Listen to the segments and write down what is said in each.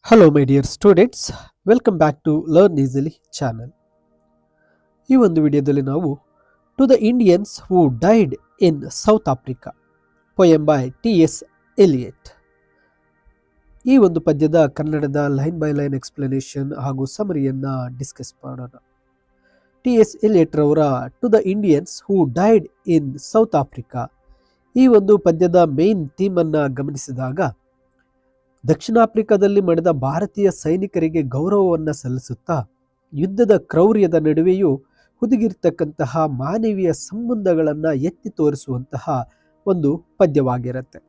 Hello, my dear students. Welcome back to Learn Easily channel. ಈ ಒಂದು ವಿಡಿಯೋದಲ್ಲಿ ನಾವು to the Indians who died in South Africa poem by T S. Eliot. ಈ ಒಂದು ಪದ್ಯದ ಕನ್ನಡದ ಲೈನ್ ಬೈ ಲೈನ್ ಎಕ್ಸ್ಪ್ಲನೇಷನ್ ಹಾಗೂ ಸಮರಿಯನ್ನ ಡಿಸ್ಕಸ್ ಮಾಡೋಣ. ಟಿ.ಎಸ್. ಎಲಿಯಟ್ ರವರ to the Indians who died in South Africa ಈ ಒಂದು ಪದ್ಯದ ಮೇನ್ ಥೀಮ್ ಅನ್ನ ಗಮನಿಸಿದಾಗ ದಕ್ಷಿಣ ಆಫ್ರಿಕಾದಲ್ಲಿ ಮಡಿದ ಭಾರತೀಯ ಸೈನಿಕರಿಗೆ ಗೌರವವನ್ನು ಸಲ್ಲಿಸುತ್ತಾ ಯುದ್ಧದ ಕ್ರೌರ್ಯದ ನಡುವೆಯೂ ಹುದುಗಿರ್ತಕ್ಕಂತಹ ಮಾನವೀಯ ಸಂಬಂಧಗಳನ್ನು ಎತ್ತಿ ತೋರಿಸುವಂತಹ ಒಂದು ಪದ್ಯವಾಗಿರುತ್ತೆ.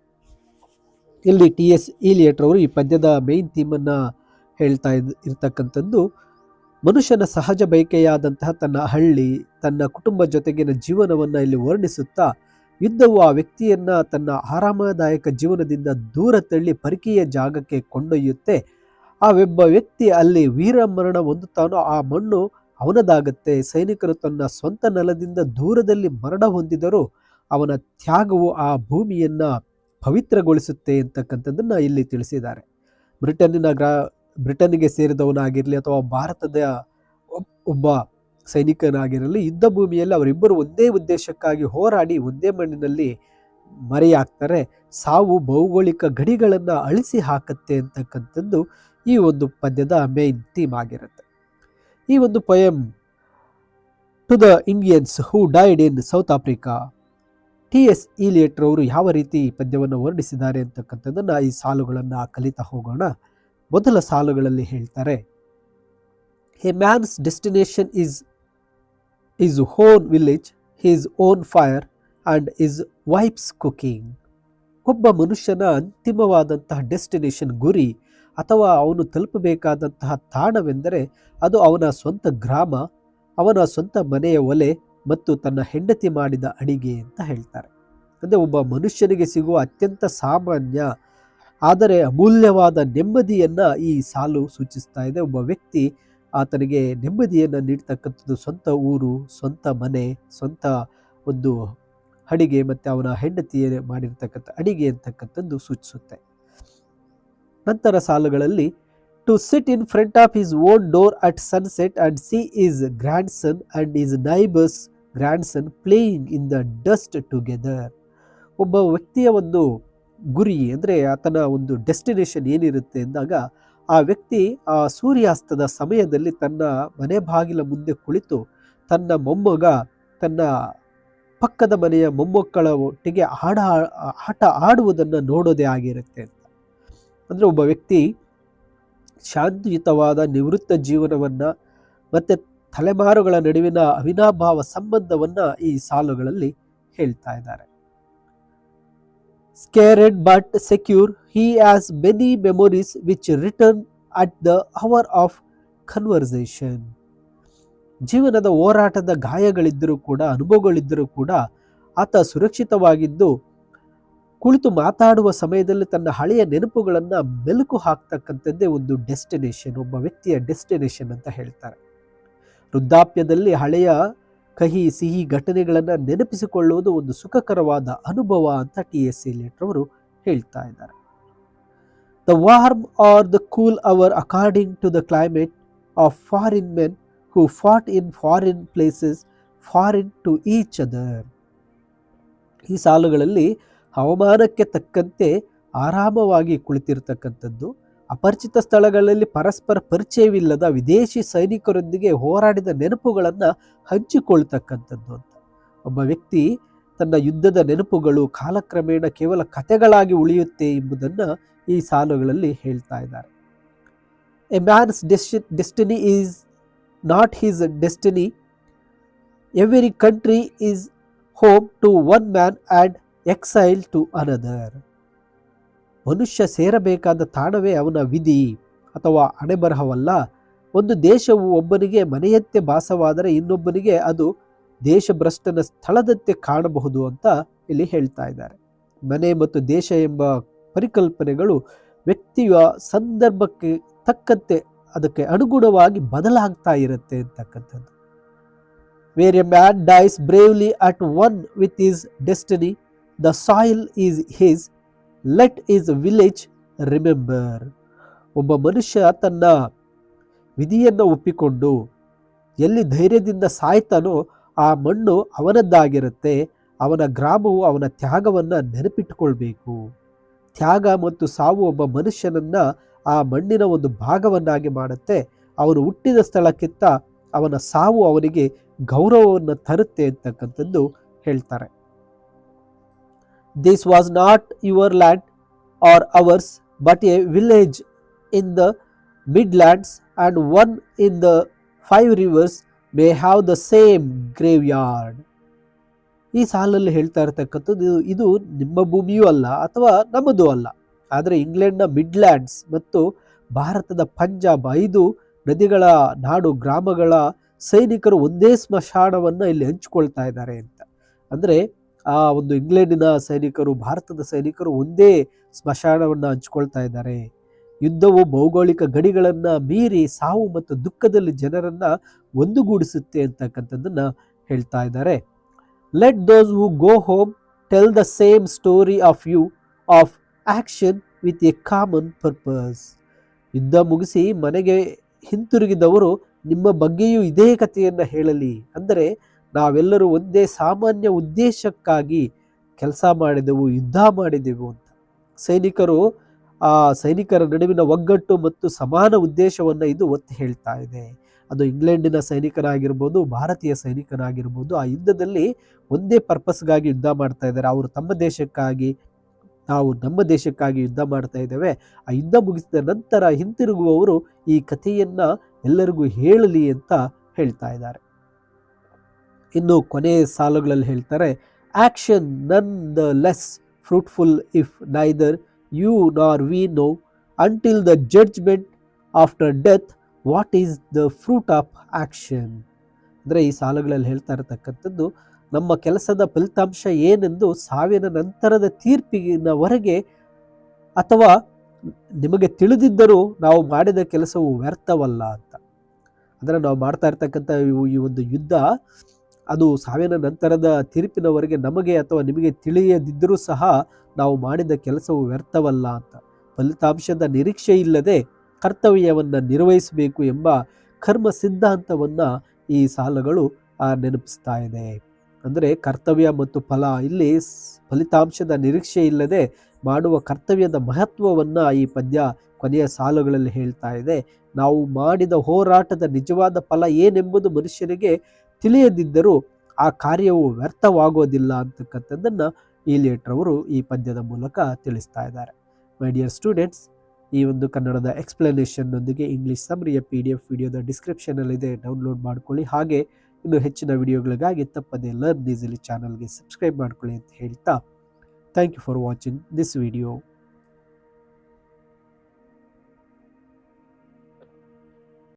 ಇಲ್ಲಿ ಟಿ.ಎಸ್. ಎಲಿಯಟ್ ಅವರು ಈ ಪದ್ಯದ ಮೇನ್ ಥೀಮನ್ನು ಹೇಳ್ತಾ ಇರ್ತಕ್ಕಂಥದ್ದು ಮನುಷ್ಯನ ಸಹಜ ಬಯಕೆಯಾದಂತಹ ತನ್ನ ಹಳ್ಳಿ, ತನ್ನ ಕುಟುಂಬ ಜೊತೆಗಿನ ಜೀವನವನ್ನು ಇಲ್ಲಿ ವರ್ಣಿಸುತ್ತಾ ಯುದ್ಧವು ಆ ವ್ಯಕ್ತಿಯನ್ನ ತನ್ನ ಆರಾಮದಾಯಕ ಜೀವನದಿಂದ ದೂರ ತಳ್ಳಿ ಪರಕೀಯ ಜಾಗಕ್ಕೆ ಕೊಂಡೊಯ್ಯುತ್ತೆ. ಆ ಒಬ್ಬ ವ್ಯಕ್ತಿ ಅಲ್ಲಿ ವೀರಮರಣ ಹೊಂದುತ್ತಾನೋ ಆ ಮಣ್ಣು ಅವನದಾಗತ್ತೆ. ಸೈನಿಕರು ತನ್ನ ಸ್ವಂತ ನೆಲದಿಂದ ದೂರದಲ್ಲಿ ಮರಣ ಹೊಂದಿದರೂ ಅವನ ತ್ಯಾಗವು ಆ ಭೂಮಿಯನ್ನ ಪವಿತ್ರಗೊಳಿಸುತ್ತೆ ಅಂತಕ್ಕಂಥದ್ದನ್ನ ಇಲ್ಲಿ ತಿಳಿಸಿದ್ದಾರೆ. ಬ್ರಿಟನ್ನಿಗೆ ಸೇರಿದವನಾಗಿರಲಿ ಅಥವಾ ಭಾರತದ ಒಬ್ಬ ಸೈನಿಕನಾಗಿರಲಿ, ಯುದ್ಧ ಭೂಮಿಯಲ್ಲಿ ಅವರಿಬ್ಬರು ಒಂದೇ ಉದ್ದೇಶಕ್ಕಾಗಿ ಹೋರಾಡಿ ಒಂದೇ ಮಣ್ಣಿನಲ್ಲಿ ಮರೆಯಾಗ್ತಾರೆ. ಸಾವು ಭೌಗೋಳಿಕ ಗಡಿಗಳನ್ನು ಅಳಿಸಿ ಹಾಕತ್ತೆ ಅಂತಕ್ಕಂಥದ್ದು ಈ ಒಂದು ಪದ್ಯದ ಮೇನ್ ಥೀಮ್ ಆಗಿರುತ್ತೆ. ಈ ಒಂದು poem to the Indians who died in South Africa, T S. Eliot ರವರು ಯಾವ ರೀತಿ ಈ ಪದ್ಯವನ್ನು ವರ್ಣಿಸಿದ್ದಾರೆ ಅಂತಕ್ಕಂಥದ್ದನ್ನು ಈ ಸಾಲುಗಳನ್ನು ಕಲಿತಾ ಹೋಗೋಣ. ಮೊದಲ ಸಾಲುಗಳಲ್ಲಿ ಹೇಳ್ತಾರೆ, a man's destination is his own village, his own fire and his wife's cooking. ಒಬ್ಬ ಮನುಷ್ಯನ ಅಂತಿಮವಾದಂತಹ ಡೆಸ್ಟಿನೇಷನ್, ಗುರಿ ಅಥವಾ ಅವನು ತಲುಪಬೇಕಾದಂತಹ ತಾಣವೆಂದರೆ ಅದು ಅವನ ಸ್ವಂತ ಗ್ರಾಮ, ಅವನ ಸ್ವಂತ ಮನೆಯ ಒಲೆ ಮತ್ತು ತನ್ನ ಹೆಂಡತಿ ಮಾಡಿದ ಅಡಿಗೆ ಅಂತ ಹೇಳ್ತಾರೆ. ಅಂದರೆ ಒಬ್ಬ ಮನುಷ್ಯನಿಗೆ ಸಿಗುವ ಅತ್ಯಂತ ಸಾಮಾನ್ಯ ಆದರೆ ಅಮೂಲ್ಯವಾದ ನೆಮ್ಮದಿಯನ್ನು ಈ ಸಾಲು ಸೂಚಿಸ್ತಾ ಇದೆ. ಒಬ್ಬ ವ್ಯಕ್ತಿ ಆತನಿಗೆ ನೆಮ್ಮದಿಯನ್ನು ನೀಡ್ತಕ್ಕಂಥದ್ದು ಸ್ವಂತ ಊರು, ಸ್ವಂತ ಮನೆ, ಸ್ವಂತ ಒಂದು ಅಡಿಗೆ ಮತ್ತು ಅವನ ಹೆಂಡತಿಯ ಮಾಡಿರ್ತಕ್ಕಂಥ ಅಡಿಗೆ ಅಂತಕ್ಕಂಥದ್ದು ಸೂಚಿಸುತ್ತೆ. ನಂತರ ಸಾಲುಗಳಲ್ಲಿ to sit in front of his own door at sunset and see his grandson and his neighbour's grandson playing in the dust together. ಒಬ್ಬ ವ್ಯಕ್ತಿಯ ಒಂದು ಗುರಿ ಅಂದರೆ ಆತನ ಒಂದು ಡೆಸ್ಟಿನೇಷನ್ ಏನಿರುತ್ತೆ ಎಂದಾಗ ಆ ವ್ಯಕ್ತಿ ಆ ಸೂರ್ಯಾಸ್ತದ ಸಮಯದಲ್ಲಿ ತನ್ನ ಮನೆ ಬಾಗಿಲ ಮುಂದೆ ಕುಳಿತು ತನ್ನ ಮೊಮ್ಮಗ ತನ್ನ ಪಕ್ಕದ ಮನೆಯ ಮೊಮ್ಮಕ್ಕಳ ಒಟ್ಟಿಗೆ ಆಟ ಆಡುವುದನ್ನು ನೋಡೋದೇ ಆಗಿರುತ್ತೆ ಅಂತ. ಅಂದರೆ ಒಬ್ಬ ವ್ಯಕ್ತಿ ಶಾಂತಿಯುತವಾದ ನಿವೃತ್ತ ಜೀವನವನ್ನು ಮತ್ತು ತಲೆಮಾರುಗಳ ನಡುವಿನ ಅವಿನಾಭಾವ ಸಂಬಂಧವನ್ನು ಈ ಸಾಲುಗಳಲ್ಲಿ ಹೇಳ್ತಾ ಇದ್ದಾರೆ. Scared but secure, he has many memories which return at the hour of conversation. ಜೀವನದ ಹೋರಾಟದ ಗಾಯಗಳಿದ್ದರೂ ಕೂಡ, ಅನುಭವಗಳಿದ್ದರೂ ಕೂಡ ಆತ ಸುರಕ್ಷಿತವಾಗಿದ್ದು ಕುಳಿತು ಮಾತಾಡುವ ಸಮಯದಲ್ಲಿ ತನ್ನ ಹಳೆಯ ನೆನಪುಗಳನ್ನು ಮೆಲುಕು ಹಾಕ್ತಕ್ಕಂಥದ್ದೇ ಒಂದು ಡೆಸ್ಟಿನೇಷನ್, ಒಬ್ಬ ವ್ಯಕ್ತಿಯ ಡೆಸ್ಟಿನೇಷನ್ ಅಂತ ಹೇಳ್ತಾರೆ. ವೃದ್ಧಾಪ್ಯದಲ್ಲಿ ಹಳೆಯ ಕಹಿ ಸಿಹಿ ಘಟನೆಗಳನ್ನು ನೆನಪಿಸಿಕೊಳ್ಳುವುದು ಒಂದು ಸುಖಕರವಾದ ಅನುಭವ ಅಂತ ಟಿ.ಎಸ್. ಎಲಿಯಟ್ ಅವರು ಹೇಳ್ತಾ ಇದ್ದಾರೆ. The warm or the cool hour according to the climate of foreign men who fought in foreign places foreign to each other. ಈ ಸಾಲುಗಳಲ್ಲಿ ಹವಾಮಾನಕ್ಕೆ ತಕ್ಕಂತೆ ಆರಾಮವಾಗಿ ಕುಳಿತಿರ್ತಕ್ಕಂಥದ್ದು, ಅಪರಿಚಿತ ಸ್ಥಳಗಳಲ್ಲಿ ಪರಸ್ಪರ ಪರಿಚಯವಿಲ್ಲದ ವಿದೇಶಿ ಸೈನಿಕರೊಂದಿಗೆ ಹೋರಾಡಿದ ನೆನಪುಗಳನ್ನು ಹಂಚಿಕೊಳ್ತಕ್ಕಂಥದ್ದು ಅಂತ. ಒಬ್ಬ ವ್ಯಕ್ತಿ ತನ್ನ ಯುದ್ಧದ ನೆನಪುಗಳು ಕಾಲಕ್ರಮೇಣ ಕೇವಲ ಕಥೆಗಳಾಗಿ ಉಳಿಯುತ್ತೆ ಎಂಬುದನ್ನು ಈ ಸಾಲುಗಳಲ್ಲಿ ಹೇಳ್ತಾ ಇದ್ದಾರೆ. A man's destiny is not his destiny, every country is home to one man and exile to another. ಮನುಷ್ಯ ಸೇರಬೇಕಾದ ತಾಣವೇ ಅವನ ವಿಧಿ ಅಥವಾ ಹಣೆಬರಹವಲ್ಲ. ಒಂದು ದೇಶವು ಒಬ್ಬನಿಗೆ ಮನೆಯಂತೆ ಭಾಸವಾದರೆ ಇನ್ನೊಬ್ಬನಿಗೆ ಅದು ದೇಶಭ್ರಷ್ಟನ ಸ್ಥಳದಂತೆ ಕಾಣಬಹುದು ಅಂತ ಇಲ್ಲಿ ಹೇಳ್ತಾ ಇದ್ದಾರೆ. ಮನೆ ಮತ್ತು ದೇಶ ಎಂಬ ಪರಿಕಲ್ಪನೆಗಳು ವ್ಯಕ್ತಿಯ ಸಂದರ್ಭಕ್ಕೆ ತಕ್ಕಂತೆ ಅದಕ್ಕೆ ಅನುಗುಣವಾಗಿ ಬದಲಾಗ್ತಾ ಇರುತ್ತೆ ಅಂತಕ್ಕಂಥದ್ದು. Where a man dies bravely at one with his destiny, the soil is his, let his village remember. ಒಬ್ಬ ಮನುಷ್ಯ ತನ್ನ ವಿಧಿಯನ್ನು ಒಪ್ಪಿಕೊಂಡು ಎಲ್ಲಿ ಧೈರ್ಯದಿಂದ ಸಾಯ್ತಾನೋ ಆ ಮಣ್ಣು ಅವನದ್ದಾಗಿರುತ್ತೆ. ಅವನ ಗ್ರಾಮವು ಅವನ ತ್ಯಾಗವನ್ನು ನೆನಪಿಟ್ಟುಕೊಳ್ಬೇಕು. ತ್ಯಾಗ ಮತ್ತು ಸಾವು ಒಬ್ಬ ಮನುಷ್ಯನನ್ನ ಆ ಮಣ್ಣಿನ ಒಂದು ಭಾಗವನ್ನಾಗಿ ಮಾಡುತ್ತೆ. ಅವನು ಹುಟ್ಟಿದ ಸ್ಥಳಕ್ಕಿಂತ ಅವನ ಸಾವು ಅವನಿಗೆ ಗೌರವವನ್ನು ತರುತ್ತೆ ಅಂತಕ್ಕಂಥದ್ದು ಹೇಳ್ತಾರೆ. This was not your land or ours but a village in the midlands and one in the 5 rivers may have the same graveyard. ಈ ಸಾಲಲ್ಲಿ ಹೇಳ್ತಾ ಇರತಕ್ಕಂಥದ್ದು ಇದು ನಿಮ್ಮ ಭೂಮಿಯೂ ಅಲ್ಲ ಅಥವಾ ನಮ್ಮದು ಅಲ್ಲ, ಆದರೆ ಇಂಗ್ಲೆಂಡ್ನ ಮಿಡ್ಲ್ಯಾಂಡ್ಸ್ ಮತ್ತು ಭಾರತದ ಪಂಜಾಬ್ 5 ನದಿಗಳ ನಾಡು ಗ್ರಾಮಗಳ ಸೈನಿಕರು ಒಂದೇ ಸ್ಮಶಾನವನ್ನು ಇಲ್ಲಿ ಹಂಚಿಕೊಳ್ತಾ ಇದ್ದಾರೆ ಅಂತ. ಅಂದರೆ ಆ ಒಂದು ಇಂಗ್ಲೆಂಡಿನ ಸೈನಿಕರು ಭಾರತದ ಸೈನಿಕರು ಒಂದೇ ಸ್ಮಶಾನವನ್ನು ಹಂಚಿಕೊಳ್ತಾ ಇದ್ದಾರೆ. ಯುದ್ಧವು ಭೌಗೋಳಿಕ ಗಡಿಗಳನ್ನು ಮೀರಿ ಸಾವು ಮತ್ತು ದುಃಖದಲ್ಲಿ ಜನರನ್ನ ಒಂದುಗೂಡಿಸುತ್ತೆ ಅಂತಕ್ಕಂಥದ್ದನ್ನ ಹೇಳ್ತಾ ಇದ್ದಾರೆ. Let those who go home tell the same story of you of action with a common purpose. ಯುದ್ಧ ಮುಗಿಸಿ ಮನೆಗೆ ಹಿಂತಿರುಗಿದವರು ನಿಮ್ಮ ಬಗ್ಗೆಯೂ ಇದೇ ಕಥೆಯನ್ನು ಹೇಳಲಿ. ಅಂದರೆ ನಾವೆಲ್ಲರೂ ಒಂದೇ ಸಾಮಾನ್ಯ ಉದ್ದೇಶಕ್ಕಾಗಿ ಕೆಲಸ ಮಾಡಿದೆವು, ಯುದ್ಧ ಮಾಡಿದೆವು ಅಂತ. ಸೈನಿಕರ ನಡುವಿನ ಒಗ್ಗಟ್ಟು ಮತ್ತು ಸಮಾನ ಉದ್ದೇಶವನ್ನು ಇದು ಒತ್ತಿ ಹೇಳ್ತಾ ಇದೆ. ಅದು ಇಂಗ್ಲೆಂಡಿನ ಸೈನಿಕರಾಗಿರ್ಬೋದು, ಭಾರತೀಯ ಸೈನಿಕರಾಗಿರ್ಬೋದು, ಆ ಯುದ್ಧದಲ್ಲಿ ಒಂದೇ ಪರ್ಪಸ್ಗಾಗಿ ಯುದ್ಧ ಮಾಡ್ತಾ ಇದ್ದಾರೆ. ಅವರು ತಮ್ಮ ದೇಶಕ್ಕಾಗಿ, ನಾವು ನಮ್ಮ ದೇಶಕ್ಕಾಗಿ ಯುದ್ಧ ಮಾಡ್ತಾ ಇದ್ದೇವೆ. ಆ ಯುದ್ಧ ಮುಗಿಸಿದ ನಂತರ ಹಿಂತಿರುಗುವವರು ಈ ಕಥೆಯನ್ನ ಎಲ್ಲರಿಗೂ ಹೇಳಲಿ ಅಂತ ಹೇಳ್ತಾ ಇದ್ದಾರೆ. ಇನ್ನು ಕೊನೆಯ ಸಾಲುಗಳಲ್ಲಿ ಹೇಳ್ತಾರೆ, ಆಕ್ಷನ್ ನನ್ the less fruitful if neither you nor we know until the judgment after death what is the fruit of action. ಅಂದರೆ ಈ ಸಾಲುಗಳಲ್ಲಿ ಹೇಳ್ತಾ ಇರತಕ್ಕಂಥದ್ದು ನಮ್ಮ ಕೆಲಸದ ಫಲಿತಾಂಶ ಏನೆಂದು ಸಾವಿನ ನಂತರದ ತೀರ್ಪಿನವರೆಗೆ ಅಥವಾ ನಿಮಗೆ ತಿಳಿದಿದ್ದರೂ ನಾವು ಮಾಡಿದ ಕೆಲಸವು ವ್ಯರ್ಥವಲ್ಲ ಅಂತ. ಅಂದರೆ ನಾವು ಮಾಡ್ತಾ ಇರ್ತಕ್ಕಂಥ ಈ ಒಂದು ಯುದ್ಧ ಅದು ಸಾವಿನ ನಂತರದ ತೀರ್ಪಿನವರೆಗೆ ನಮಗೆ ಅಥವಾ ನಿಮಗೆ ತಿಳಿಯದಿದ್ದರೂ ಸಹ ನಾವು ಮಾಡಿದ ಕೆಲಸವು ವ್ಯರ್ಥವಲ್ಲ ಅಂತ. ಫಲಿತಾಂಶದ ನಿರೀಕ್ಷೆ ಇಲ್ಲದೆ ಕರ್ತವ್ಯವನ್ನು ನಿರ್ವಹಿಸಬೇಕು ಎಂಬ ಕರ್ಮ ಸಿದ್ಧಾಂತವನ್ನು ಈ ಸಾಲುಗಳು ನೆನಪಿಸ್ತಾ ಇದೆ. ಅಂದರೆ ಕರ್ತವ್ಯ ಮತ್ತು ಫಲ, ಇಲ್ಲಿ ಫಲಿತಾಂಶದ ನಿರೀಕ್ಷೆ ಇಲ್ಲದೆ ಮಾಡುವ ಕರ್ತವ್ಯದ ಮಹತ್ವವನ್ನು ಈ ಪದ್ಯ ಕೊನೆಯ ಸಾಲುಗಳಲ್ಲಿ ಹೇಳ್ತಾ ಇದೆ. ನಾವು ಮಾಡಿದ ಹೋರಾಟದ ನಿಜವಾದ ಫಲ ಏನೆಂಬುದು ಮನುಷ್ಯನಿಗೆ ತಿಳಿಯದಿದ್ದರೂ ಆ ಕಾರ್ಯವು ವ್ಯರ್ಥವಾಗೋದಿಲ್ಲ ಅಂತಕ್ಕಂಥದ್ದನ್ನು ಈಲಿಯಟ್ ರವರು ಈ ಪದ್ಯದ ಮೂಲಕ ತಿಳಿಸ್ತಾ ಇದ್ದಾರೆ. ಮೈ ಡಿಯರ್ ಸ್ಟೂಡೆಂಟ್ಸ್, ಈ ಒಂದು ಕನ್ನಡದ ಎಕ್ಸ್ಪ್ಲನೇಷನ್ನೊಂದಿಗೆ ಇಂಗ್ಲಿಷ್ ಸಮ್ಮರಿಯ PDF ವಿಡಿಯೋದ ಡಿಸ್ಕ್ರಿಪ್ಷನಲ್ಲಿದೆ, ಡೌನ್ಲೋಡ್ ಮಾಡ್ಕೊಳ್ಳಿ. ಹಾಗೆ ಇನ್ನು ಹೆಚ್ಚಿನ ವಿಡಿಯೋಗಳಿಗಾಗಿ ತಪ್ಪದೇ ಲರ್ನ್ ಈಸಿಲಿ ಚಾನಲ್ಗೆ ಸಬ್ಸ್ಕ್ರೈಬ್ ಮಾಡ್ಕೊಳ್ಳಿ ಅಂತ ಹೇಳ್ತಾ thank you for watching this video.